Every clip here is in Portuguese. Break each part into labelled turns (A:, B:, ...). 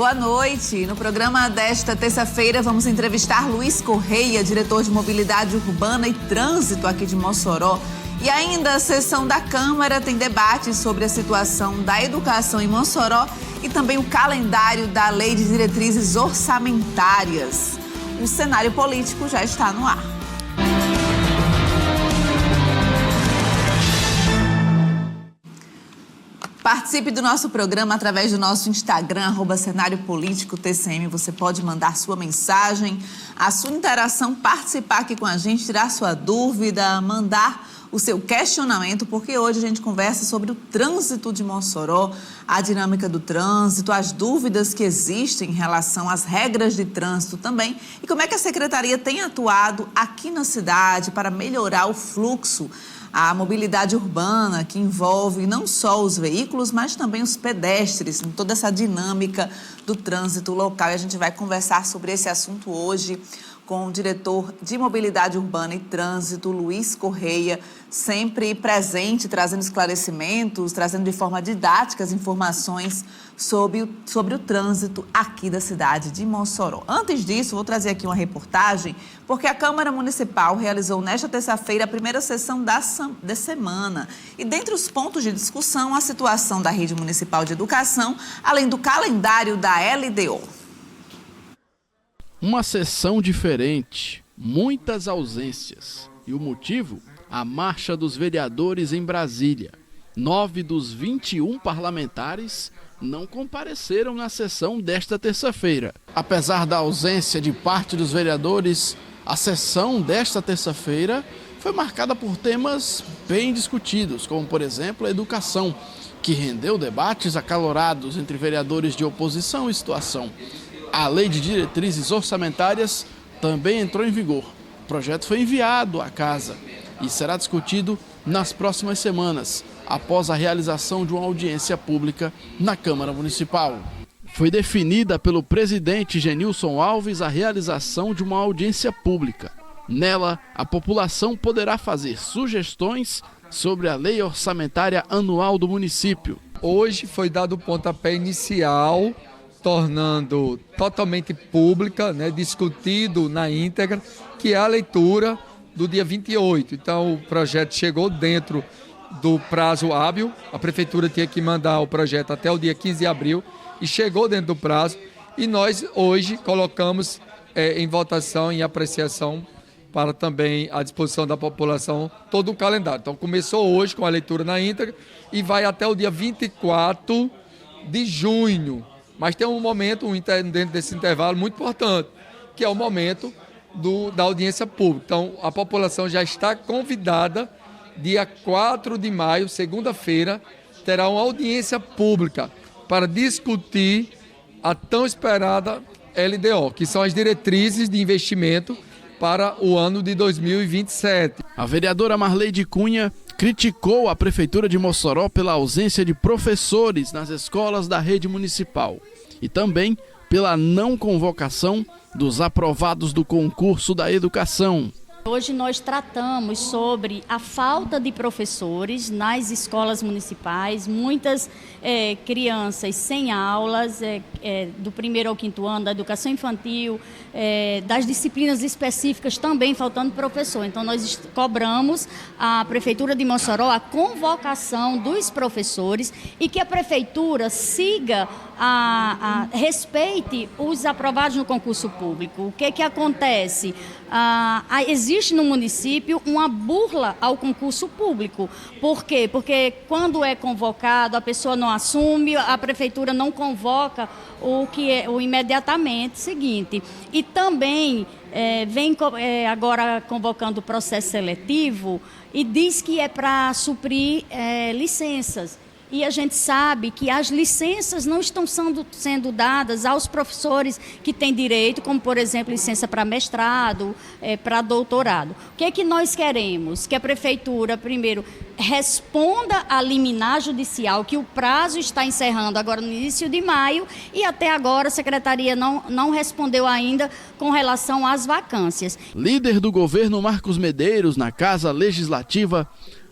A: boa noite. No programa desta terça-feira vamos entrevistar Luiz Correia, diretor de Mobilidade Urbana e Trânsito aqui de Mossoró. E ainda a sessão da Câmara tem debates sobre a situação da educação em Mossoró e também o calendário da Lei de Diretrizes Orçamentárias. O cenário político já está no ar. Participe do nosso programa através do nosso Instagram, @CenárioPolíticoTCM. Você pode mandar sua mensagem, a sua interação, participar aqui com a gente, tirar sua dúvida, mandar o seu questionamento, porque hoje a gente conversa sobre o trânsito de Mossoró, a dinâmica do trânsito, as dúvidas que existem em relação às regras de trânsito também e como é que a Secretaria tem atuado aqui na cidade para melhorar o fluxo, a mobilidade urbana, que envolve não só os veículos, mas também os pedestres, em toda essa dinâmica do trânsito local. E a gente vai conversar sobre esse assunto hoje com o diretor de Mobilidade Urbana e Trânsito, Luiz Correia, sempre presente, trazendo esclarecimentos, trazendo de forma didática as informações sobre o trânsito aqui da cidade de Mossoró. Antes disso, vou trazer aqui uma reportagem, porque a Câmara Municipal realizou nesta terça-feira a primeira sessão da semana. E dentre os pontos de discussão, a situação da Rede Municipal de Educação, além do calendário da LDO.
B: Uma sessão diferente, muitas ausências. E o motivo? A marcha dos vereadores em Brasília. 9 dos 21 parlamentares não compareceram na sessão desta terça-feira. Apesar da ausência de parte dos vereadores, a sessão desta terça-feira foi marcada por temas bem discutidos, como, por exemplo, a educação, que rendeu debates acalorados entre vereadores de oposição e situação. A Lei de Diretrizes Orçamentárias também entrou em vigor. O projeto foi enviado à Casa e será discutido nas próximas semanas, após a realização de uma audiência pública na Câmara Municipal. Foi definida pelo presidente Genilson Alves a realização de uma audiência pública. Nela, a população poderá fazer sugestões sobre a Lei Orçamentária Anual do município.
C: Hoje foi dado o pontapé inicial, tornando totalmente pública, discutido na íntegra, que é a leitura do dia 28. Então, o projeto chegou dentro do prazo hábil, a Prefeitura tinha que mandar o projeto até o dia 15 de abril, e chegou dentro do prazo, e nós hoje colocamos em votação, em apreciação, para também à disposição da população, todo o calendário. Então, começou hoje com a leitura na íntegra e vai até o dia 24 de junho. Mas tem um momento dentro desse intervalo muito importante, que é o momento da audiência pública. Então, a população já está convidada, dia 4 de maio, segunda-feira, terá uma audiência pública para discutir a tão esperada LDO, que são as diretrizes de investimento para o ano de 2027.
B: A vereadora Marleide Cunha criticou a Prefeitura de Mossoró pela ausência de professores nas escolas da rede municipal e também pela não convocação dos aprovados do concurso da educação.
D: Hoje nós tratamos sobre a falta de professores nas escolas municipais, muitas crianças sem aulas, do 1º ao 5º ano, da educação infantil, das disciplinas específicas também faltando professor. Então nós cobramos à Prefeitura de Mossoró a convocação dos professores e que a Prefeitura siga, respeite os aprovados no concurso público. O que acontece? Existe no município uma burla ao concurso público. Por quê? Porque quando é convocado, a pessoa não assume, a Prefeitura não convoca o imediatamente seguinte. E também vem agora convocando o processo seletivo e diz que é para suprir licenças. E a gente sabe que as licenças não estão sendo dadas aos professores que têm direito, como, por exemplo, licença para mestrado, para doutorado. O que é que nós queremos? Que a Prefeitura, primeiro, responda à liminar judicial, que o prazo está encerrando agora no início de maio, e até agora a Secretaria não respondeu ainda com relação às vacâncias.
B: Líder do governo Marcos Medeiros na Casa Legislativa,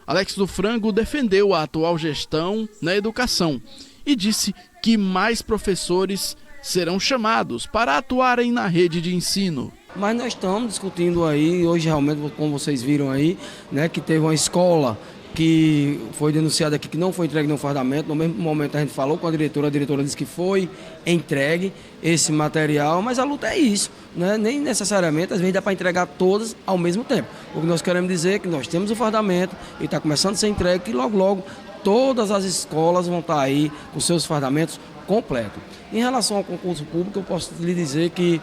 B: Alex do Frango defendeu a atual gestão na educação e disse que mais professores serão chamados para atuarem na rede de ensino.
E: Mas nós estamos discutindo aí, hoje realmente, como vocês viram aí, né, que teve uma escola que foi denunciada aqui que não foi entregue no fardamento. No mesmo momento a gente falou com a diretora disse que foi entregue esse material, mas a luta é isso, né? Nem necessariamente às vezes dá para entregar todas ao mesmo tempo. O que nós queremos dizer é que nós temos o fardamento e está começando a ser entregue, que logo todas as escolas vão estar aí com seus fardamentos completos. Em relação ao concurso público, eu posso lhe dizer que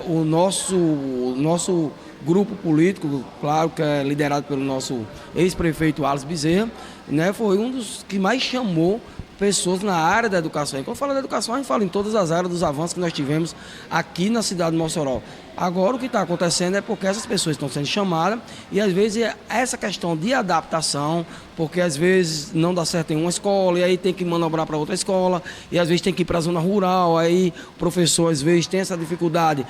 E: o nosso grupo político, claro que é liderado pelo nosso ex-prefeito Alisson Bezerra, né, foi um dos que mais chamou pessoas na área da educação. E quando fala da educação, a gente fala em todas as áreas dos avanços que nós tivemos aqui na cidade de Mossoró. Agora o que está acontecendo é porque essas pessoas estão sendo chamadas e às vezes essa questão de adaptação, porque às vezes não dá certo em uma escola e aí tem que manobrar para outra escola e às vezes tem que ir para a zona rural, aí o professor às vezes tem essa dificuldade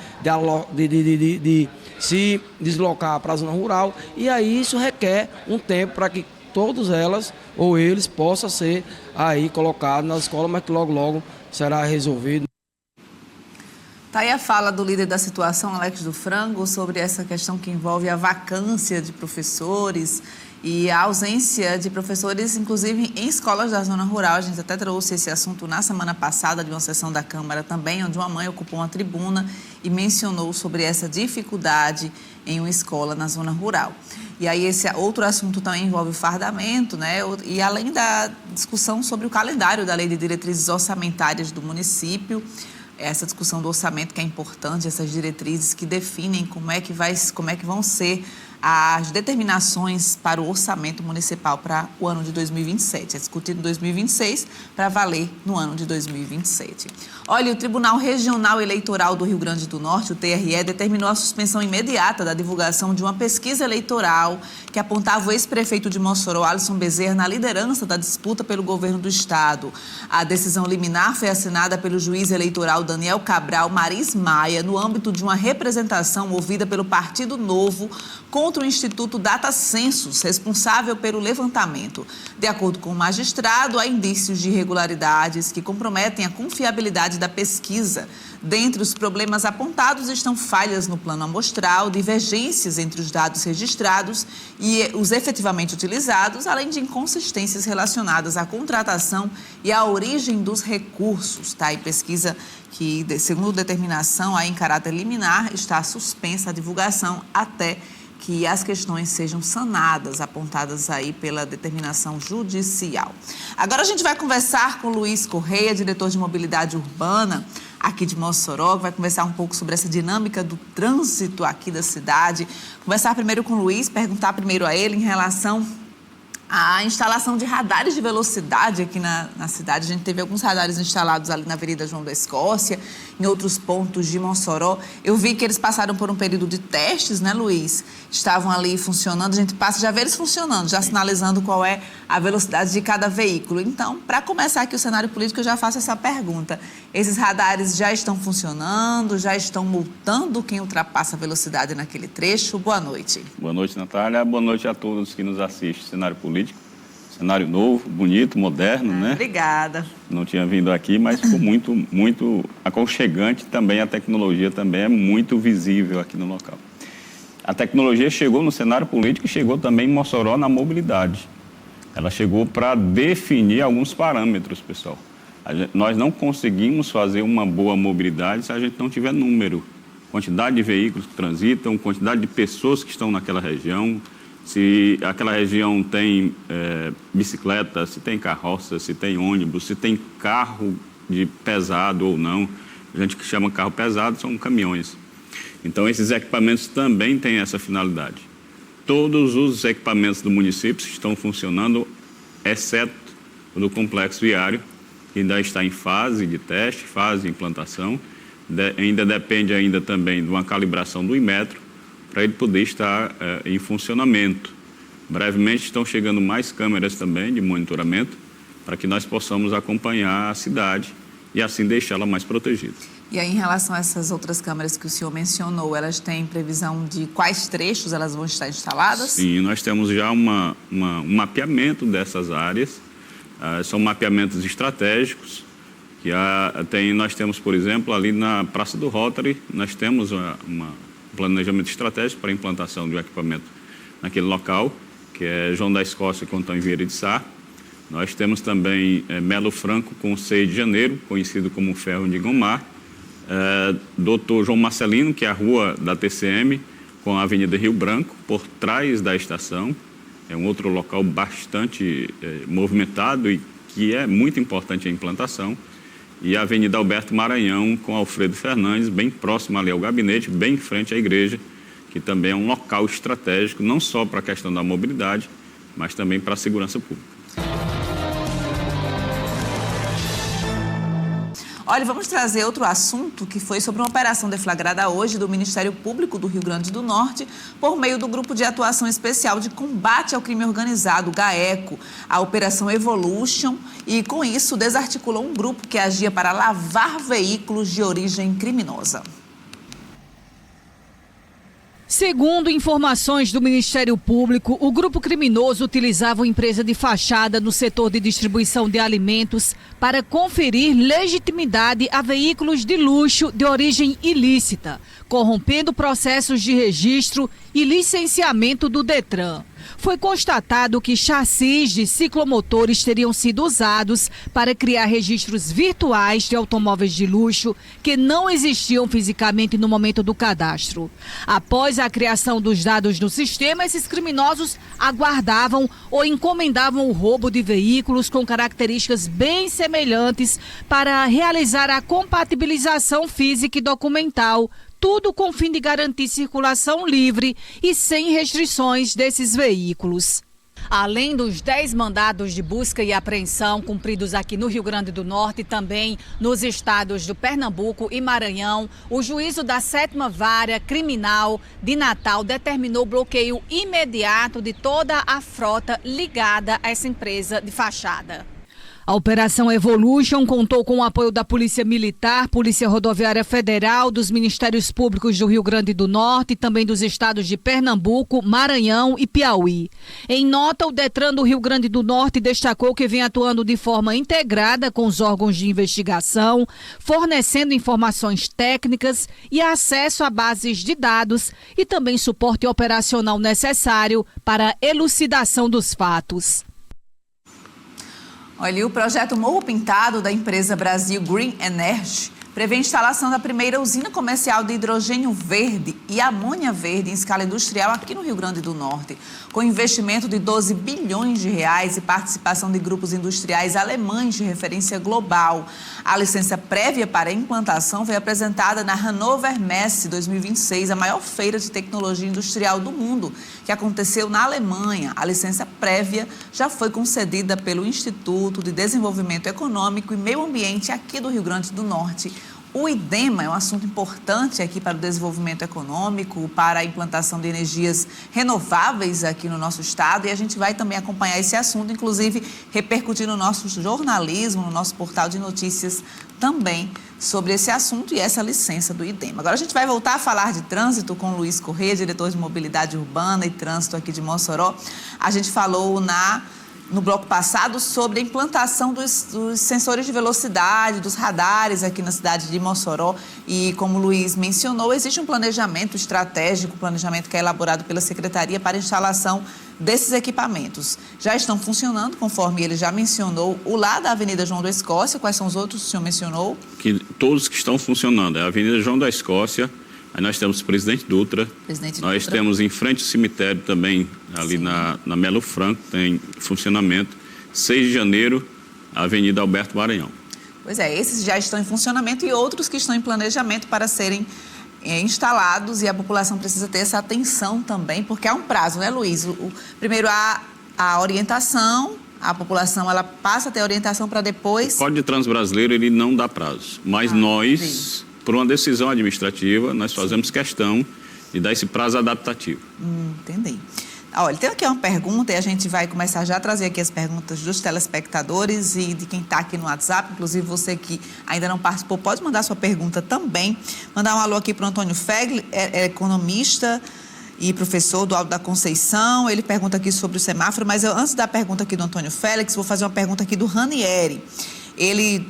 E: de se deslocar para a zona rural e aí isso requer um tempo para que todas elas ou eles possam ser aí colocados na escola, mas que logo será resolvido.
A: Está aí a fala do líder da situação, Alex do Frango, sobre essa questão que envolve a vacância de professores e a ausência de professores, inclusive em escolas da zona rural. A gente até trouxe esse assunto na semana passada de uma sessão da Câmara também, onde uma mãe ocupou uma tribuna e mencionou sobre essa dificuldade em uma escola na zona rural. E aí esse outro assunto também envolve o fardamento, né? E além da discussão sobre o calendário da Lei de Diretrizes Orçamentárias do município, essa discussão do orçamento que é importante, essas diretrizes que definem como é que vão ser as determinações para o orçamento municipal para o ano de 2027. É discutido em 2026 para valer no ano de 2027. Olha, o Tribunal Regional Eleitoral do Rio Grande do Norte, o TRE, determinou a suspensão imediata da divulgação de uma pesquisa eleitoral que apontava o ex-prefeito de Mossoró, Alisson Bezerra, na liderança da disputa pelo governo do estado. A decisão liminar foi assinada pelo juiz eleitoral Daniel Cabral Maris Maia, no âmbito de uma representação movida pelo Partido Novo contra o Instituto Data Census, responsável pelo levantamento. De acordo com o magistrado, há indícios de irregularidades que comprometem a confiabilidade da pesquisa. Dentre os problemas apontados estão falhas no plano amostral, divergências entre os dados registrados e os efetivamente utilizados, além de inconsistências relacionadas à contratação e à origem dos recursos. Tá? E pesquisa que, segundo determinação, aí em caráter liminar, está suspensa a divulgação até que as questões sejam sanadas, apontadas aí pela determinação judicial. Agora a gente vai conversar com o Luiz Correia, diretor de mobilidade urbana aqui de Mossoró, que vai conversar um pouco sobre essa dinâmica do trânsito aqui da cidade. Conversar primeiro com o Luiz, perguntar primeiro a ele em relação à instalação de radares de velocidade aqui na cidade. A gente teve alguns radares instalados ali na Avenida João da Escócia, em outros pontos de Mossoró. Eu vi que eles passaram por um período de testes, né, Luiz? Estavam ali funcionando, a gente já vê eles funcionando, já sinalizando qual é a velocidade de cada veículo. Então, para começar aqui o cenário político, eu já faço essa pergunta. Esses radares já estão funcionando, já estão multando quem ultrapassa a velocidade naquele trecho? Boa noite.
F: Boa noite, Natália. Boa noite a todos que nos assistem. Cenário político, cenário novo, bonito, moderno, né?
A: Obrigada.
F: Não tinha vindo aqui, mas ficou muito aconchegante. Também a tecnologia também é muito visível aqui no local. A tecnologia chegou no cenário político e chegou também em Mossoró na mobilidade. Ela chegou para definir alguns parâmetros, pessoal. Nós não conseguimos fazer uma boa mobilidade se a gente não tiver número. Quantidade de veículos que transitam, quantidade de pessoas que estão naquela região, se aquela região tem bicicleta, se tem carroça, se tem ônibus, se tem carro de pesado ou não. A gente que chama carro pesado são caminhões. Então, esses equipamentos também têm essa finalidade. Todos os equipamentos do município estão funcionando, exceto o do complexo viário, que ainda está em fase de teste, fase de implantação. Ainda depende também de uma calibração do Inmetro, para ele poder estar em funcionamento. Brevemente estão chegando mais câmeras também de monitoramento, para que nós possamos acompanhar a cidade e assim deixá-la mais protegida.
A: E aí, em relação a essas outras câmeras que o senhor mencionou, elas têm previsão de quais trechos elas vão estar instaladas?
F: Sim, nós temos já um mapeamento dessas áreas. São mapeamentos estratégicos Nós temos, por exemplo, ali na Praça do Rotary, nós temos um planejamento estratégico para a implantação do equipamento naquele local, que é João da Escócia com Antônio Vieira de Sá. Nós temos também Melo Franco com 6 de janeiro, conhecido como Ferro de Gomar. Doutor João Marcelino, que é a rua da TCM, com a Avenida Rio Branco, por trás da estação. É um outro local bastante movimentado e que é muito importante a implantação. E a Avenida Alberto Maranhão, com Alfredo Fernandes, bem próximo ali ao gabinete, bem em frente à igreja, que também é um local estratégico, não só para a questão da mobilidade, mas também para a segurança pública.
A: Olha, vamos trazer outro assunto que foi sobre uma operação deflagrada hoje do Ministério Público do Rio Grande do Norte por meio do Grupo de Atuação Especial de Combate ao Crime Organizado, GAECO, a Operação Evolution, e com isso desarticulou um grupo que agia para lavar veículos de origem criminosa.
G: Segundo informações do Ministério Público, o grupo criminoso utilizava uma empresa de fachada no setor de distribuição de alimentos para conferir legitimidade a veículos de luxo de origem ilícita, corrompendo processos de registro e licenciamento do Detran. Foi constatado que chassis de ciclomotores teriam sido usados para criar registros virtuais de automóveis de luxo que não existiam fisicamente no momento do cadastro. Após a criação dos dados no sistema, esses criminosos aguardavam ou encomendavam o roubo de veículos com características bem semelhantes para realizar a compatibilização física e documental, tudo com o fim de garantir circulação livre e sem restrições desses veículos. Além dos 10 mandados de busca e apreensão cumpridos aqui no Rio Grande do Norte e também nos estados do Pernambuco e Maranhão, o juízo da 7ª Vara Criminal de Natal determinou o bloqueio imediato de toda a frota ligada a essa empresa de fachada. A Operação Evolution contou com o apoio da Polícia Militar, Polícia Rodoviária Federal, dos Ministérios Públicos do Rio Grande do Norte e também dos estados de Pernambuco, Maranhão e Piauí. Em nota, o Detran do Rio Grande do Norte destacou que vem atuando de forma integrada com os órgãos de investigação, fornecendo informações técnicas e acesso a bases de dados e também suporte operacional necessário para a elucidação dos fatos.
A: Olha, o projeto Morro Pintado da empresa Brasil Green Energy prevê a instalação da primeira usina comercial de hidrogênio verde e amônia verde em escala industrial aqui no Rio Grande do Norte, com investimento de 12 bilhões de reais e participação de grupos industriais alemães de referência global. A licença prévia para a implantação foi apresentada na Hannover Messe 2026, a maior feira de tecnologia industrial do mundo, que aconteceu na Alemanha. A licença prévia já foi concedida pelo Instituto de Desenvolvimento Econômico e Meio Ambiente aqui do Rio Grande do Norte. O IDEMA é um assunto importante aqui para o desenvolvimento econômico, para a implantação de energias renováveis aqui no nosso estado, e a gente vai também acompanhar esse assunto, inclusive repercutir no nosso jornalismo, no nosso portal de notícias também sobre esse assunto e essa licença do IDEMA. Agora a gente vai voltar a falar de trânsito com o Luiz Corrêa, diretor de Mobilidade Urbana e Trânsito aqui de Mossoró. A gente falou no bloco passado sobre a implantação dos sensores de velocidade, dos radares aqui na cidade de Mossoró. E como o Luiz mencionou, existe um planejamento estratégico, planejamento que é elaborado pela Secretaria para a instalação desses equipamentos. Já estão funcionando, conforme ele já mencionou, o lá da Avenida João da Escócia. Quais são os outros que o senhor mencionou?
F: Todos que estão funcionando. É a Avenida João da Escócia, aí nós temos o Presidente Dutra, nós temos em frente ao cemitério também, ali na Melo Franco, tem funcionamento. 6 de janeiro, a Avenida Alberto Maranhão.
A: Pois é, esses já estão em funcionamento e outros que estão em planejamento para serem instalados, e a população precisa ter essa atenção também, porque há um prazo, né, Luiz? Primeiro, a orientação, a população ela passa a ter orientação para depois...
F: O Código de Trânsito Brasileiro, ele não dá prazo, mas nós... Por uma decisão administrativa, nós fazemos questão de dar esse prazo adaptativo.
A: Entendi. Olha, tem aqui uma pergunta e a gente vai começar já a trazer aqui as perguntas dos telespectadores e de quem está aqui no WhatsApp. Inclusive, você que ainda não participou, pode mandar sua pergunta também. Mandar um alô aqui para o Antônio Fegli, é economista e professor do Alto da Conceição. Ele pergunta aqui sobre o semáforo, mas antes da pergunta aqui do Antônio Félix, vou fazer uma pergunta aqui do Ranieri. Ele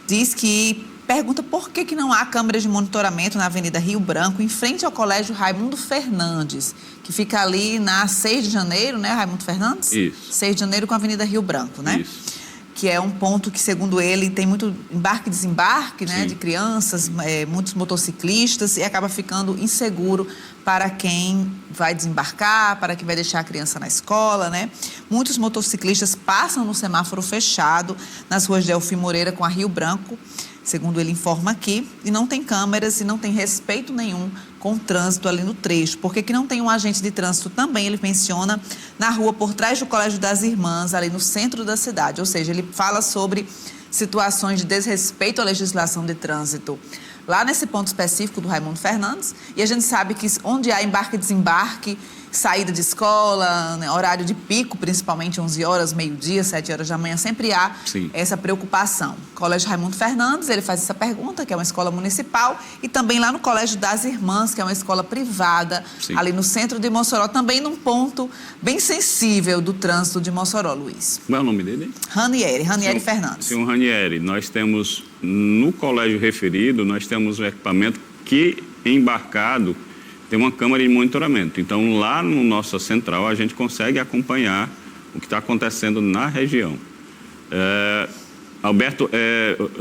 A: diz que pergunta por que não há câmeras de monitoramento na Avenida Rio Branco, em frente ao Colégio Raimundo Fernandes, que fica ali na 6 de janeiro, né, Raimundo Fernandes?
F: Isso.
A: 6 de janeiro com a Avenida Rio Branco, né?
F: Isso.
A: Que é um ponto que, segundo ele, tem muito embarque e desembarque, né,
F: Sim.
A: de crianças, muitos motociclistas, e acaba ficando inseguro para quem vai desembarcar, para quem vai deixar a criança na escola, né? Muitos motociclistas passam no semáforo fechado nas ruas de Delfim Moreira com a Rio Branco, segundo ele informa aqui, e não tem câmeras e não tem respeito nenhum com o trânsito ali no trecho. Por que não tem um agente de trânsito também, ele menciona, na rua por trás do Colégio das Irmãs, ali no centro da cidade. Ou seja, ele fala sobre situações de desrespeito à legislação de trânsito lá nesse ponto específico do Raimundo Fernandes. E a gente sabe que onde há embarque e desembarque, saída de escola, né, horário de pico, principalmente 11 horas, meio-dia, 7 horas da manhã, sempre há
F: Sim.
A: essa preocupação. Colégio Raimundo Fernandes, ele faz essa pergunta, que é uma escola municipal, e também lá no Colégio das Irmãs, que é uma escola privada,
F: Sim.
A: ali no centro de Mossoró, também num ponto bem sensível do trânsito de Mossoró, Luiz.
F: Qual é o nome dele?
A: Ranieri Fernandes.
F: Senhor Ranieri, nós temos, no colégio referido, nós temos um equipamento que, embarcado, tem uma câmera de monitoramento. Então, lá no nossa central, a gente consegue acompanhar o que está acontecendo na região.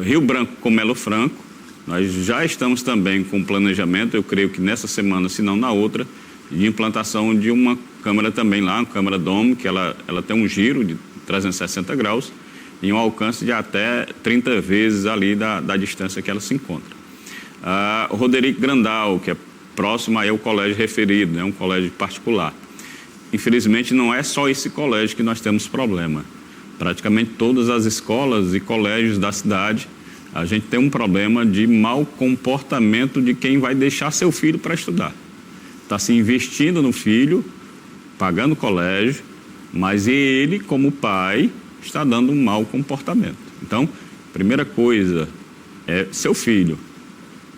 F: Rio Branco com Melo Franco, nós já estamos também com planejamento, eu creio que nessa semana, se não na outra, de implantação de uma câmera também lá, uma câmera domo, que ela tem um giro de 360 graus e um alcance de até 30 vezes ali da distância que ela se encontra. O Roderico Grandal, que é próximo aí ao colégio referido, né, um colégio particular. Infelizmente, não é só esse colégio que nós temos problema. Praticamente todas as escolas e colégios da cidade, a gente tem um problema de mau comportamento de quem vai deixar seu filho para estudar. Está se investindo no filho, pagando colégio, mas ele, como pai, está dando um mau comportamento. Então, primeira coisa é seu filho.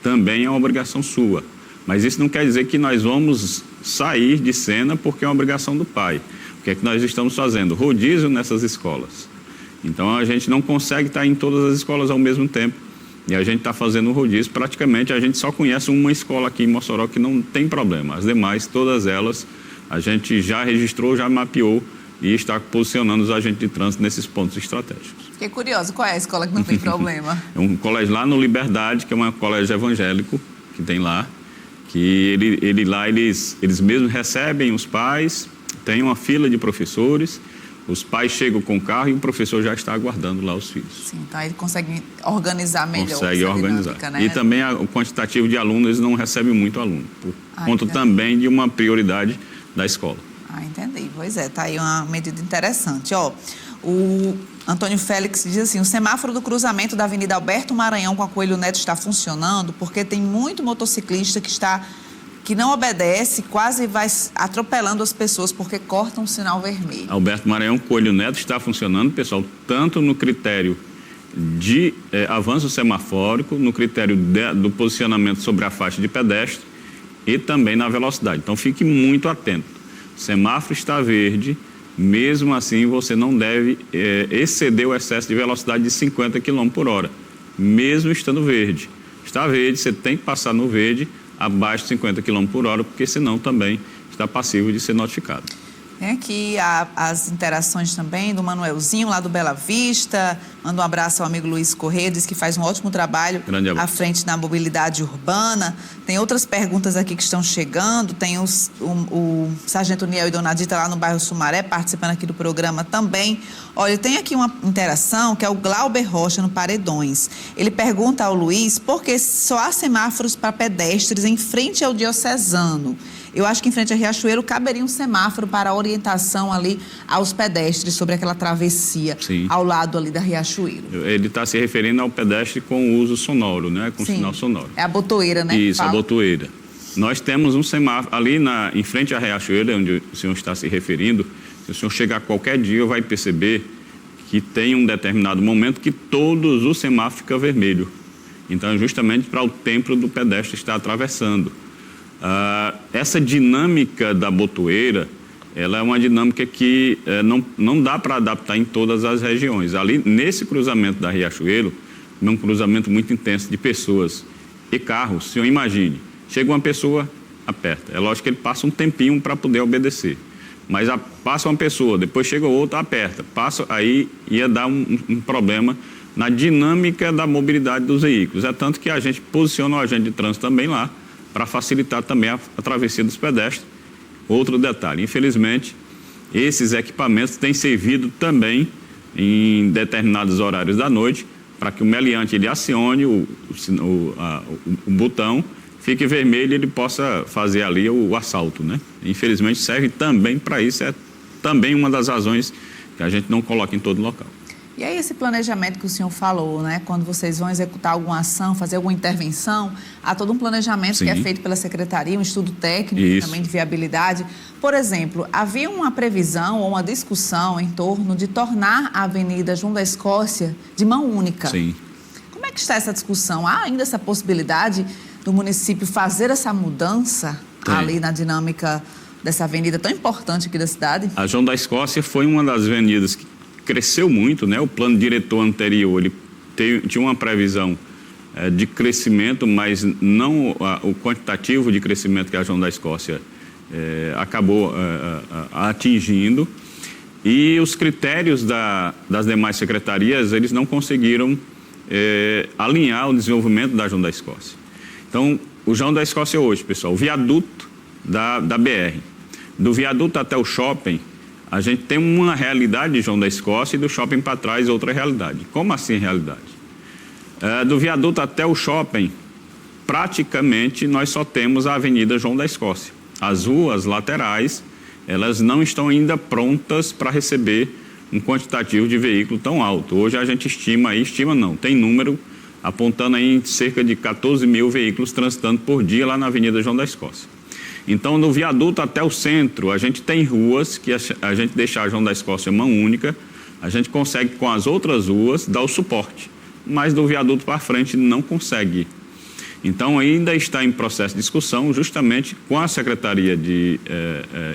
F: Também é uma obrigação sua. Mas isso não quer dizer que nós vamos sair de cena porque é uma obrigação do pai. O que é que nós estamos fazendo? Rodízio nessas escolas. Então, a gente não consegue estar em todas as escolas ao mesmo tempo. E a gente está fazendo rodízio. Praticamente, a gente só conhece uma escola aqui em Mossoró que não tem problema. As demais, todas elas, a gente já registrou, já mapeou e está posicionando os agentes de trânsito nesses pontos estratégicos.
A: Fiquei curioso, qual é a escola que não tem problema?
F: É um colégio lá no Liberdade, que é um colégio evangélico que tem lá. Que eles mesmos recebem os pais, tem uma fila de professores, os pais chegam com o carro e o professor já está aguardando lá os filhos.
A: Sim, então aí consegue organizar melhor.
F: Consegue organizar.
A: Dinâmica, né?
F: E também o quantitativo de alunos, eles não recebem muito aluno, por conta também de uma prioridade da escola.
A: Entendi. Pois é, tá aí uma medida interessante. O Antônio Félix diz assim, o semáforo do cruzamento da Avenida Alberto Maranhão com a Coelho Neto está funcionando porque tem muito motociclista que não obedece, quase vai atropelando as pessoas porque cortam o sinal vermelho.
F: Alberto Maranhão, Coelho Neto está funcionando, pessoal, tanto no critério de avanço semafórico, no critério do posicionamento sobre a faixa de pedestre e também na velocidade. Então, fique muito atento. O semáforo está verde. Mesmo assim, você não deve exceder o excesso de velocidade de 50 km por hora, mesmo estando verde. Está verde, você tem que passar no verde abaixo de 50 km por hora, porque senão também está passível de ser notificado.
A: Tem aqui as interações também do Manuelzinho, lá do Bela Vista. Manda um abraço ao amigo Luiz Corrêa, diz que faz um ótimo trabalho à frente da mobilidade urbana. Tem outras perguntas aqui que estão chegando. Tem o Sargento Niel e Dona Dita lá no bairro Sumaré, participando aqui do programa também. Olha, tem aqui uma interação que é o Glauber Rocha, no Paredões. Ele pergunta ao Luiz por que só há semáforos para pedestres em frente ao Diocesano. Eu acho que em frente a Riachuelo caberia um semáforo para orientação ali aos pedestres sobre aquela travessia. Sim. Ao lado ali da Riachuelo.
F: Ele está se referindo ao pedestre com uso sonoro, né? Com sinal sonoro.
A: É a botoeira, né?
F: Isso, a botoeira. Nós temos um semáforo ali em frente à Riachuelo, onde o senhor está se referindo. Se o senhor chegar qualquer dia, vai perceber que tem um determinado momento que todos os semáforos ficam vermelhos. Então, é justamente para o tempo do pedestre estar atravessando. Essa dinâmica da botoeira, ela é uma dinâmica que não dá para adaptar em todas as regiões. Ali, nesse cruzamento da Riachuelo, num cruzamento muito intenso de pessoas e carros, o senhor imagine, chega uma pessoa, aperta. É lógico que ele passa um tempinho para poder obedecer. Mas passa uma pessoa, depois chega outra, aperta. Aí ia dar um problema na dinâmica da mobilidade dos veículos. É tanto que a gente posiciona o agente de trânsito também lá, para facilitar também a travessia dos pedestres. Outro detalhe, infelizmente, esses equipamentos têm servido também em determinados horários da noite, para que o meliante ele acione o botão, fique vermelho e ele possa fazer ali o assalto, né? Infelizmente serve também para isso, é também uma das razões que a gente não coloca em todo local.
A: E aí esse planejamento que o senhor falou, né? Quando vocês vão executar alguma ação, fazer alguma intervenção, há todo um planejamento que é feito pela Secretaria, um estudo técnico também de viabilidade. Por exemplo, havia uma previsão ou uma discussão em torno de tornar a Avenida João da Escócia de mão única.
F: Sim.
A: Como é que está essa discussão? Há ainda essa possibilidade do município fazer essa mudança ali na dinâmica dessa avenida tão importante aqui da cidade?
F: A João da Escócia foi uma das avenidas que cresceu muito, né? O plano diretor anterior, ele tinha uma previsão de crescimento, mas não o quantitativo de crescimento que a João da Escócia acabou atingindo. E os critérios das demais secretarias, eles não conseguiram alinhar o desenvolvimento da João da Escócia. Então, o João da Escócia hoje, pessoal, o viaduto da BR, do viaduto até o shopping, a gente tem uma realidade de João da Escócia e do shopping para trás outra realidade. Como assim realidade? Do viaduto até o shopping, praticamente nós só temos a Avenida João da Escócia. As ruas laterais, elas não estão ainda prontas para receber um quantitativo de veículo tão alto. Hoje a gente tem número apontando aí cerca de 14 mil veículos transitando por dia lá na Avenida João da Escócia. Então, no viaduto até o centro, a gente tem ruas que a gente deixar a João da Escócia mão única, a gente consegue com as outras ruas dar o suporte, mas do viaduto para frente não consegue. Então, ainda está em processo de discussão justamente com a Secretaria de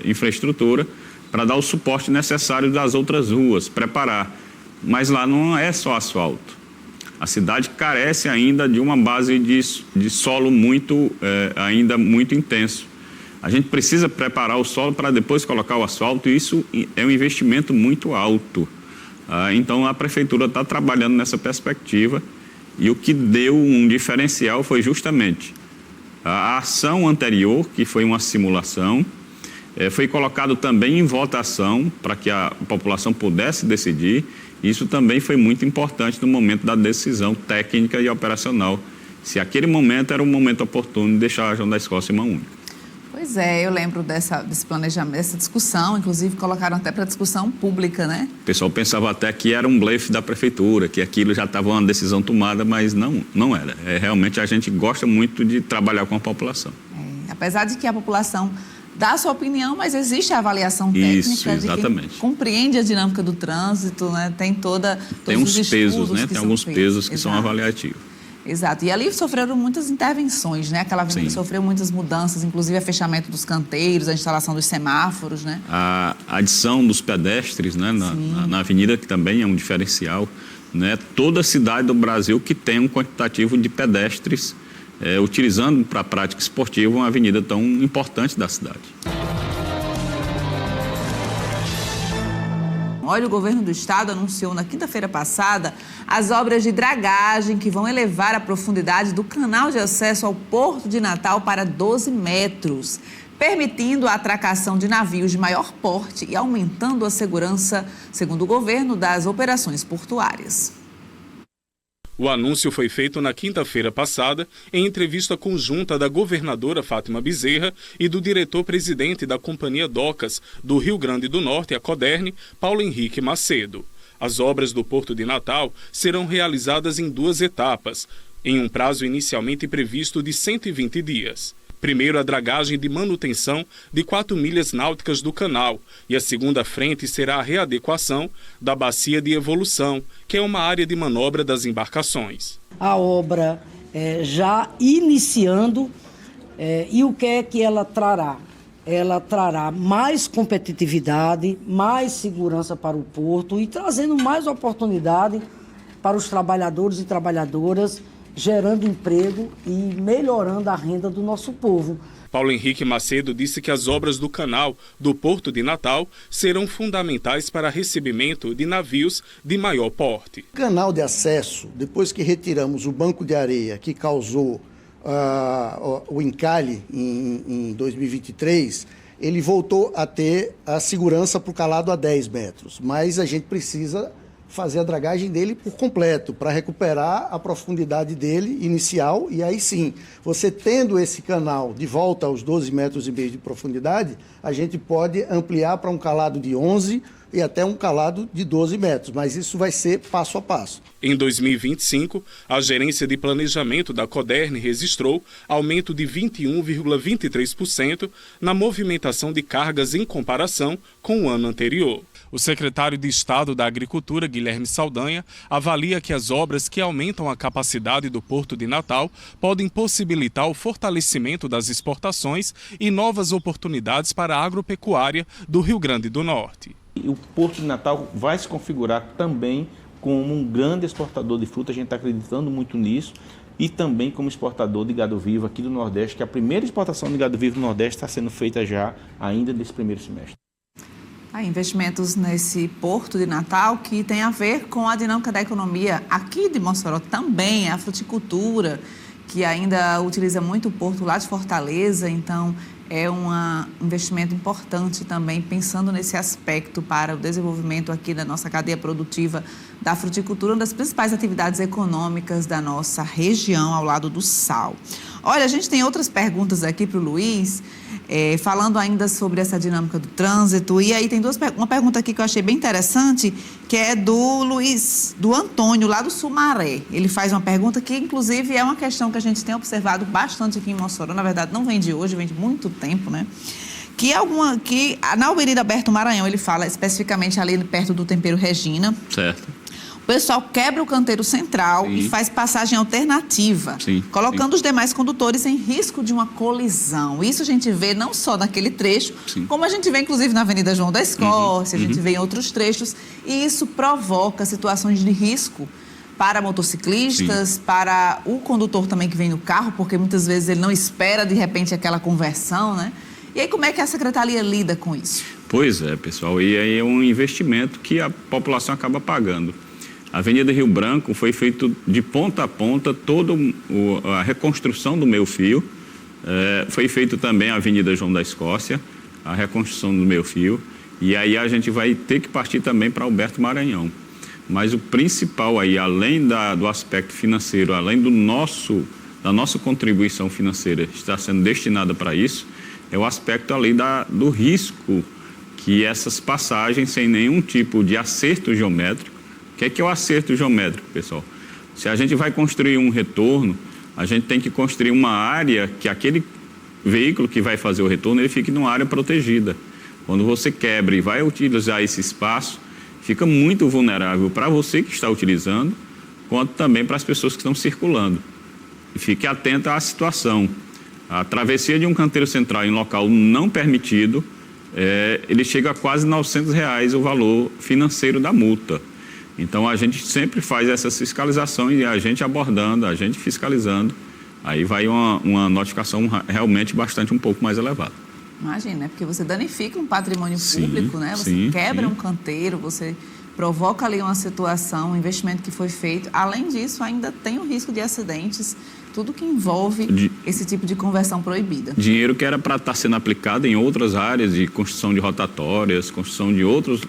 F: Infraestrutura para dar o suporte necessário das outras ruas, preparar. Mas lá não é só asfalto. A cidade carece ainda de uma base de solo ainda muito intenso. A gente precisa preparar o solo para depois colocar o asfalto e isso é um investimento muito alto. Então, a Prefeitura está trabalhando nessa perspectiva e o que deu um diferencial foi justamente a ação anterior, que foi uma simulação, foi colocado também em votação para que a população pudesse decidir. Isso também foi muito importante no momento da decisão técnica e operacional, se aquele momento era um momento oportuno de deixar a João da Escócia em mão única.
A: Pois é, eu lembro desse planejamento, dessa discussão, inclusive colocaram até para discussão pública, né?
F: O pessoal pensava até que era um blefe da Prefeitura, que aquilo já estava uma decisão tomada, mas não era. Realmente a gente gosta muito de trabalhar com a população.
A: Apesar de que a população dá a sua opinião, mas existe a avaliação técnica.
F: Isso, exatamente.
A: De quem compreende a dinâmica do trânsito, né? Tem
F: uns pesos, né? Tem alguns pesos que são avaliativos.
A: Exato. E ali sofreram muitas intervenções, né? Aquela avenida sofreu muitas mudanças, inclusive o fechamento dos canteiros, a instalação dos semáforos, né?
F: A adição dos pedestres, né? Na avenida, que também é um diferencial, né? Toda cidade do Brasil que tem um quantitativo de pedestres utilizando para a prática esportiva uma avenida tão importante da cidade.
A: Olha, o governo do estado anunciou na quinta-feira passada as obras de dragagem que vão elevar a profundidade do canal de acesso ao Porto de Natal para 12 metros, permitindo a atracação de navios de maior porte e aumentando a segurança, segundo o governo, das operações portuárias.
H: O anúncio foi feito na quinta-feira passada, em entrevista conjunta da governadora Fátima Bezerra e do diretor-presidente da Companhia Docas do Rio Grande do Norte, a Coderne, Paulo Henrique Macedo. As obras do Porto de Natal serão realizadas em 2 etapas, em um prazo inicialmente previsto de 120 dias. Primeiro, a dragagem de manutenção de 4 milhas náuticas do canal e a segunda frente será a readequação da bacia de evolução, que é uma área de manobra das embarcações.
I: A obra já iniciando e o que é que ela trará? Ela trará mais competitividade, mais segurança para o porto e trazendo mais oportunidade para os trabalhadores e trabalhadoras, gerando emprego e melhorando a renda do nosso povo.
H: Paulo Henrique Macedo disse que as obras do canal do Porto de Natal serão fundamentais para recebimento de navios de maior porte.
J: O canal de acesso, depois que retiramos o banco de areia que causou o encalhe em 2023, ele voltou a ter a segurança para o calado a 10 metros, mas a gente precisa fazer a dragagem dele por completo, para recuperar a profundidade dele inicial, e aí sim, você tendo esse canal de volta aos 12,5 metros de profundidade, a gente pode ampliar para um calado de 11 e até um calado de 12 metros, mas isso vai ser passo a passo.
H: Em 2025, a Gerência de Planejamento da Codern registrou aumento de 21,23% na movimentação de cargas em comparação com o ano anterior. O secretário de Estado da Agricultura, Guilherme Saldanha, avalia que as obras que aumentam a capacidade do Porto de Natal podem possibilitar o fortalecimento das exportações e novas oportunidades para a agropecuária do Rio Grande do Norte.
K: O Porto de Natal vai se configurar também como um grande exportador de fruta, a gente está acreditando muito nisso, e também como exportador de gado vivo aqui do Nordeste, que a primeira exportação de gado vivo no Nordeste está sendo feita já ainda nesse primeiro semestre.
A: Investimentos nesse Porto de Natal que tem a ver com a dinâmica da economia aqui de Mossoró também, a fruticultura, que ainda utiliza muito o porto lá de Fortaleza, então é um investimento importante também, pensando nesse aspecto para o desenvolvimento aqui da nossa cadeia produtiva da fruticultura, uma das principais atividades econômicas da nossa região, ao lado do sal. Olha, a gente tem outras perguntas aqui para o Luiz, falando ainda sobre essa dinâmica do trânsito, e aí tem uma pergunta aqui que eu achei bem interessante, que é do Luiz, do Antônio, lá do Sumaré. Ele faz uma pergunta que, inclusive, é uma questão que a gente tem observado bastante aqui em Mossoró, na verdade não vem de hoje, vem de muito tempo, né? Que na Avenida Alberto Maranhão, ele fala especificamente ali perto do Tempero Regina.
F: Certo.
A: O pessoal quebra o canteiro central e faz passagem alternativa, colocando os demais condutores em risco de uma colisão. Isso a gente vê não só naquele trecho, como a gente vê inclusive na Avenida João da Escócia, a gente vê em outros trechos, e isso provoca situações de risco para motociclistas, para o condutor também que vem no carro, porque muitas vezes ele não espera de repente aquela conversão, né? E aí como é que a Secretaria lida com isso?
F: Pois é, pessoal, e aí é um investimento que a população acaba pagando. A Avenida Rio Branco foi feito de ponta a ponta, toda a reconstrução do meio-fio. Foi feito também a Avenida João da Escócia, a reconstrução do meio-fio. E aí a gente vai ter que partir também para Alberto Maranhão. Mas o principal aí, além do aspecto financeiro, além da nossa contribuição financeira está sendo destinada para isso, é o aspecto ali do risco que essas passagens sem nenhum tipo de acerto geométrico. O que é o acerto geométrico, pessoal? Se a gente vai construir um retorno, a gente tem que construir uma área que aquele veículo que vai fazer o retorno, ele fique numa área protegida. Quando você quebra e vai utilizar esse espaço, fica muito vulnerável para você que está utilizando, quanto também para as pessoas que estão circulando. E fique atento à situação. A travessia de um canteiro central em local não permitido, ele chega a quase R$900 o valor financeiro da multa. Então, a gente sempre faz essa fiscalização e a gente abordando, a gente fiscalizando, aí vai uma notificação realmente um pouco mais elevada.
A: Imagina, né? Porque você danifica um patrimônio público, né? Você quebra um canteiro, você provoca ali uma situação, um investimento que foi feito. Além disso, ainda tem o risco de acidentes, tudo que envolve esse tipo de conversão proibida. Dinheiro
F: que era para estar sendo aplicado em outras áreas de construção de rotatórias, construção de outros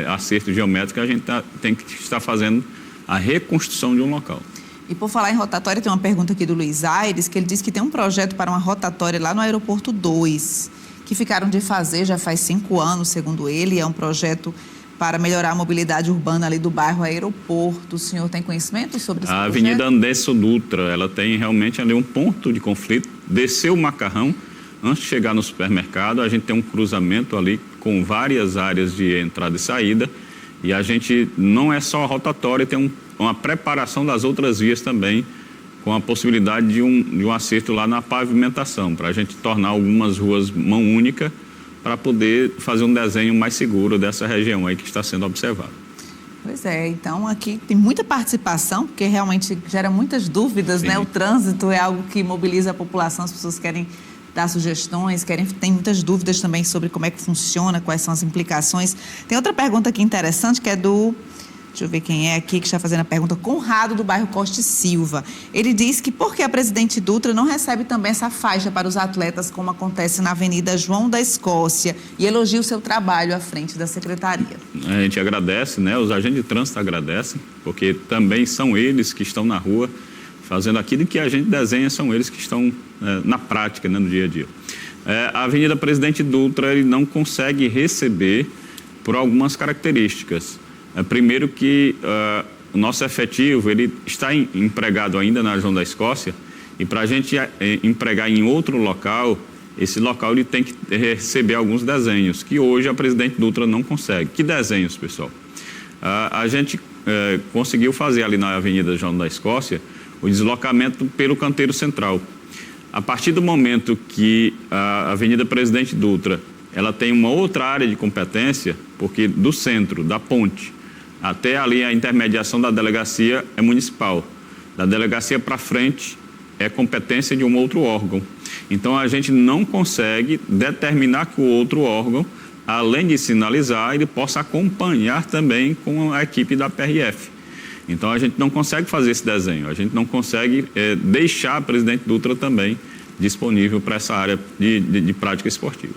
F: acertos geométricos, a gente tem que estar fazendo a reconstrução de um local.
A: E por falar em rotatória, tem uma pergunta aqui do Luiz Aires, que ele disse que tem um projeto para uma rotatória lá no Aeroporto 2, que ficaram de fazer já faz 5 anos, segundo ele, é um projeto para melhorar a mobilidade urbana ali do bairro Aeroporto. O senhor tem conhecimento sobre esse projeto? A
F: Avenida Andesso Dutra, ela tem realmente ali um ponto de conflito. Desceu o Macarrão, antes de chegar no supermercado, a gente tem um cruzamento ali com várias áreas de entrada e saída. E a gente não é só a rotatória, tem uma preparação das outras vias também, com a possibilidade de um acerto lá na pavimentação, para a gente tornar algumas ruas mão única, para poder fazer um desenho mais seguro dessa região aí que está sendo observado.
A: Pois é, então aqui tem muita participação, porque realmente gera muitas dúvidas, né? O trânsito é algo que mobiliza a população, as pessoas querem dar sugestões, tem muitas dúvidas também sobre como é que funciona, quais são as implicações. Tem outra pergunta aqui interessante que é do... Deixa eu ver quem é aqui que está fazendo a pergunta. Conrado, do bairro Costa e Silva. Ele diz que por que a Presidente Dutra não recebe também essa faixa para os atletas, como acontece na Avenida João da Escócia, e elogia o seu trabalho à frente da Secretaria.
F: A gente agradece, né? Os agentes de trânsito agradecem, porque também são eles que estão na rua fazendo aquilo que a gente desenha, são eles que estão na prática, né, no dia a dia. A Avenida Presidente Dutra, ele não consegue receber por algumas características. Primeiro que o nosso efetivo, ele está empregado ainda na João da Escócia, e para a gente empregar em outro local, esse local ele tem que receber alguns desenhos, que hoje a Presidente Dutra não consegue. Que desenhos, pessoal? A gente conseguiu fazer ali na Avenida João da Escócia o deslocamento pelo canteiro central. A partir do momento que a Avenida Presidente Dutra ela tem uma outra área de competência, porque do centro, da ponte, até ali a intermediação da delegacia é municipal. Da delegacia para frente é competência de um outro órgão. Então a gente não consegue determinar que o outro órgão, além de sinalizar, ele possa acompanhar também com a equipe da PRF. Então a gente não consegue fazer esse desenho, a gente não consegue deixar a Presidente Dutra também disponível para essa área de prática esportiva.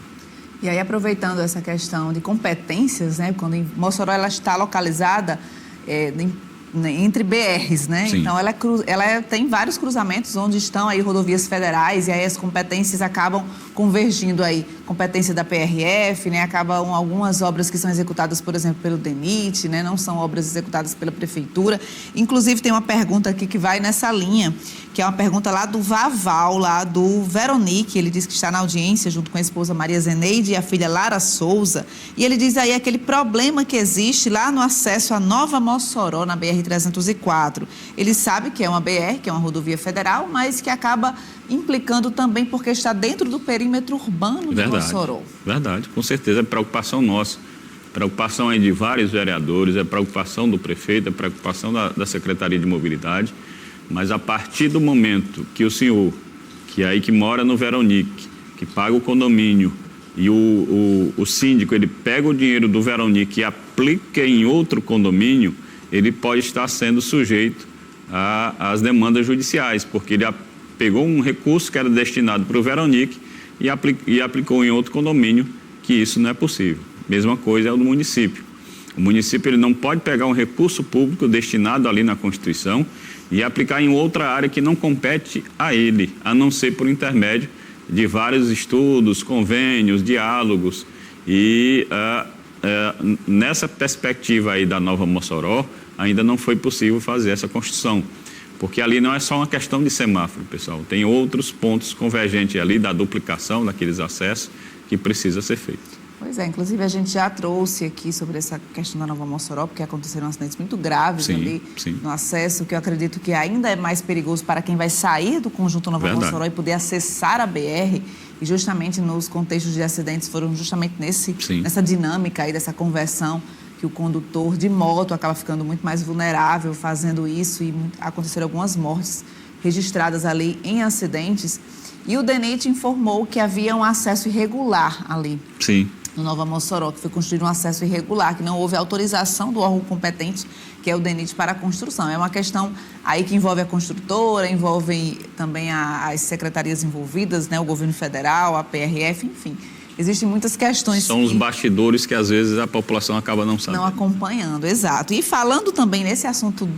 A: E aí, aproveitando essa questão de competências, né, quando em Mossoró ela está localizada entre BRs, né?
F: Sim.
A: Então ela tem vários cruzamentos onde estão aí rodovias federais, e aí as competências acabam convergindo aí. Competência da PRF, né? Acabam algumas obras que são executadas, por exemplo, pelo DENIT, né? Não são obras executadas pela Prefeitura. Inclusive, tem uma pergunta aqui que vai nessa linha, que é uma pergunta lá do Vaval, lá do Veronique. Ele diz que está na audiência junto com a esposa Maria Zeneide e a filha Lara Souza. E ele diz aí aquele problema que existe lá no acesso à Nova Mossoró, na BR-304. Ele sabe que é uma BR, que é uma rodovia federal, mas que acaba implicando também porque está dentro do perímetro urbano de Mossoró.
F: Verdade, com certeza. É preocupação nossa. Preocupação aí de vários vereadores, é preocupação do prefeito, é preocupação da Secretaria de Mobilidade. Mas a partir do momento que o senhor, que mora no Veronique, que paga o condomínio, e o síndico, ele pega o dinheiro do Veronique e aplica em outro condomínio, ele pode estar sendo sujeito às demandas judiciais, porque ele pegou um recurso que era destinado para o Veronique e aplicou em outro condomínio, que isso não é possível. Mesma coisa é o do município. O município ele não pode pegar um recurso público destinado ali na Constituição e aplicar em outra área que não compete a ele, a não ser por intermédio de vários estudos, convênios, diálogos. E nessa perspectiva aí da Nova Mossoró, ainda não foi possível fazer essa construção, porque ali não é só uma questão de semáforo, pessoal, tem outros pontos convergentes ali da duplicação daqueles acessos que precisa ser feito.
A: Pois é, inclusive a gente já trouxe aqui sobre essa questão da Nova Mossoró, porque aconteceram acidentes muito graves ali no acesso, que eu acredito que ainda é mais perigoso para quem vai sair do conjunto Nova Mossoró e poder acessar a BR, e justamente nos contextos de acidentes foram justamente nessa dinâmica aí, dessa conversão, que o condutor de moto acaba ficando muito mais vulnerável fazendo isso, e aconteceram algumas mortes registradas ali em acidentes. E o DENIT informou que havia um acesso irregular ali.
F: Sim.
A: No Nova Mossoró, que foi construído um acesso irregular, que não houve autorização do órgão competente, que é o DENIT, para a construção. É uma questão aí que envolve a construtora, envolve também as secretarias envolvidas, né, o governo federal, a PRF, enfim. Existem muitas questões.
F: São os bastidores que às vezes a população acaba não sabendo.
A: Não acompanhando, exato. E falando também nesse assunto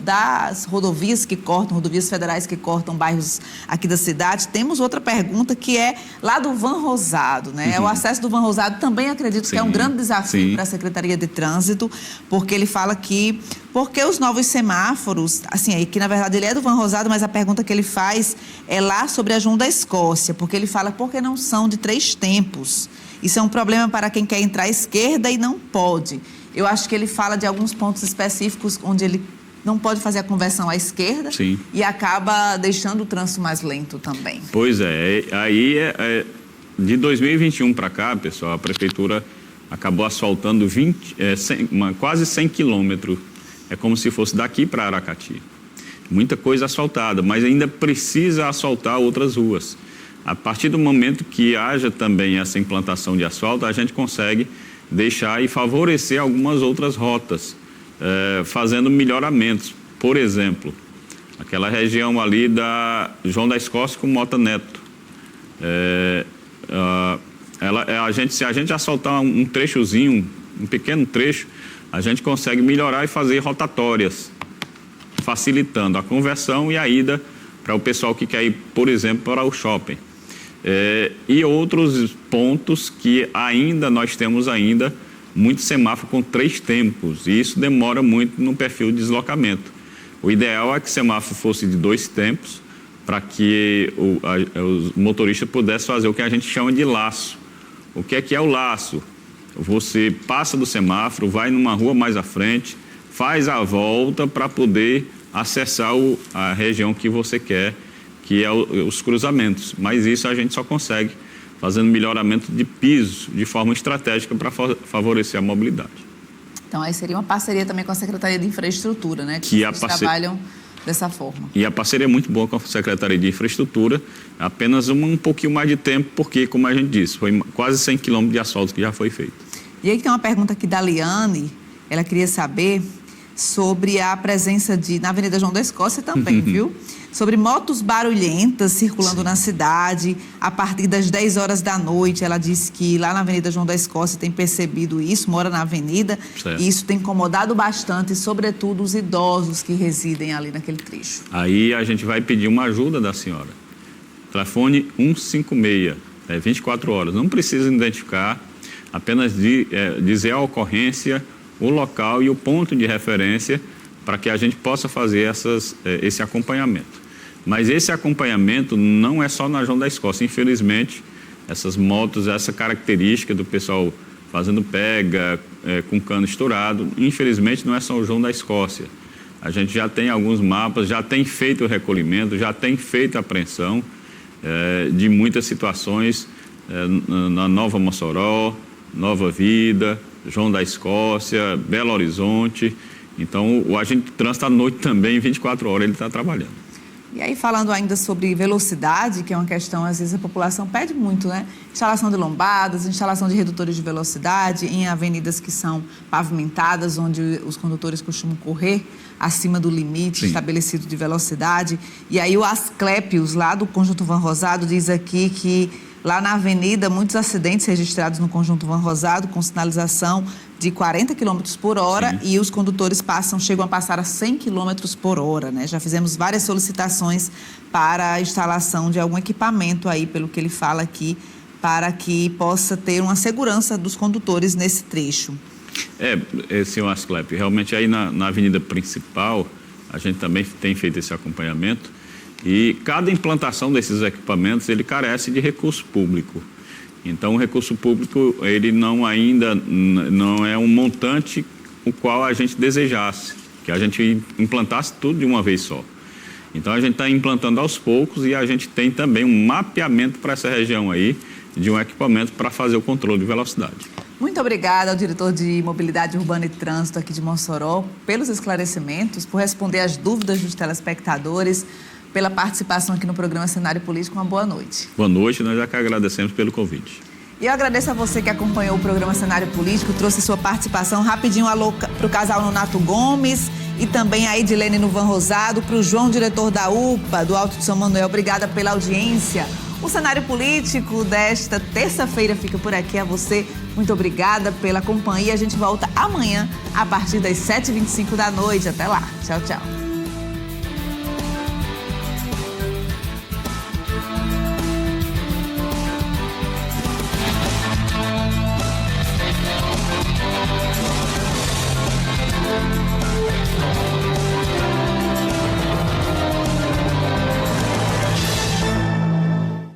A: das rodovias federais que cortam bairros aqui da cidade, temos outra pergunta que é lá do Van Rosado, né? O acesso do Van Rosado também acredito que é um grande desafio para a Secretaria de Trânsito, porque ele fala que porque os novos semáforos, assim, aí que na verdade ele é do Van Rosado, mas a pergunta que ele faz é lá sobre a João da Escócia, porque ele fala porque não são de 3 tempos. Isso é um problema para quem quer entrar à esquerda e não pode. Eu acho que ele fala de alguns pontos específicos onde ele não pode fazer a conversão à esquerda e acaba deixando o trânsito mais lento também.
F: Pois é, aí de 2021 para cá, pessoal, a Prefeitura acabou asfaltando quase 100 quilômetros. É como se fosse daqui para Aracati. Muita coisa asfaltada, mas ainda precisa asfaltar outras ruas. A partir do momento que haja também essa implantação de asfalto, a gente consegue deixar e favorecer algumas outras rotas, fazendo melhoramentos. Por exemplo, aquela região ali da João da Escócia com Mota Neto. Se a gente asfaltar um trechozinho, um pequeno trecho, a gente consegue melhorar e fazer rotatórias, facilitando a conversão e a ida para o pessoal que quer ir, por exemplo, para o shopping. E outros pontos que nós temos muito semáforo com 3 tempos, e isso demora muito no perfil de deslocamento. O ideal é que o semáforo fosse de 2 tempos, para que os motoristas pudessem fazer o que a gente chama de laço. O que é o laço? Você passa do semáforo, vai numa rua mais à frente, faz a volta para poder acessar a região que você quer, que é os cruzamentos. Mas isso a gente só consegue fazendo melhoramento de piso de forma estratégica para favorecer a mobilidade.
A: Então aí seria uma parceria também com a Secretaria de Infraestrutura, né? Que vocês trabalham dessa forma.
F: E a parceria é muito boa com a Secretaria de Infraestrutura, apenas um pouquinho mais de tempo, porque, como a gente disse, foi quase 100 quilômetros de asfalto que já foi feito.
A: E aí tem uma pergunta aqui da Liane, ela queria saber sobre a presença na Avenida João da Escócia também, viu? Sobre motos barulhentas circulando na cidade a partir das 10 horas da noite. Ela disse que lá na Avenida João da Escócia tem percebido isso, mora na avenida, e isso tem incomodado bastante, sobretudo os idosos que residem ali naquele trecho.
F: Aí a gente vai pedir uma ajuda da senhora. Telefone 156, 24 horas. Não precisa identificar, apenas dizer a ocorrência, o local e o ponto de referência para que a gente possa fazer esse acompanhamento. Mas esse acompanhamento não é só na João da Escócia. Infelizmente, essas motos, essa característica do pessoal fazendo pega, com cano estourado, infelizmente não é só o João da Escócia. A gente já tem alguns mapas, já tem feito o recolhimento, já tem feito a apreensão de muitas situações na Nova Mossoró, Nova Vida, João da Escócia, Belo Horizonte. Então, o agente de trânsito à noite também, 24 horas, ele está trabalhando.
A: E aí, falando ainda sobre velocidade, que é uma questão, às vezes a população pede muito, né? Instalação de lombadas, instalação de redutores de velocidade em avenidas que são pavimentadas, onde os condutores costumam correr acima do limite estabelecido de velocidade. E aí, o Asclepios, lá do Conjunto Van Rosado, diz aqui que lá na avenida, muitos acidentes registrados no Conjunto Van Rosado com sinalização de 40 km por hora e os condutores chegam a passar a 100 km por hora, né? Já fizemos várias solicitações para a instalação de algum equipamento aí, pelo que ele fala aqui, para que possa ter uma segurança dos condutores nesse trecho.
F: Senhor Asclepio, realmente aí na avenida principal, a gente também tem feito esse acompanhamento. E cada implantação desses equipamentos, ele carece de recurso público. Então, o recurso público, ele não é um montante o qual a gente desejasse, que a gente implantasse tudo de uma vez só. Então, a gente está implantando aos poucos e a gente tem também um mapeamento para essa região aí, de um equipamento para fazer o controle de velocidade.
A: Muito obrigada ao diretor de Mobilidade Urbana e Trânsito aqui de Mossoró pelos esclarecimentos, por responder às dúvidas dos telespectadores, pela participação aqui no programa Cenário Político. Uma boa noite.
F: Boa noite, nós já que agradecemos pelo convite.
A: E eu agradeço a você que acompanhou o programa Cenário Político, trouxe sua participação. Rapidinho, alô para o casal Nonato Gomes e também a Edilene no Van Rosado, para o João, diretor da UPA, do Alto de São Manuel. Obrigada pela audiência. O Cenário Político desta terça-feira fica por aqui. A você, muito obrigada pela companhia. A gente volta amanhã, a partir das 7h25 da noite. Até lá. Tchau, tchau.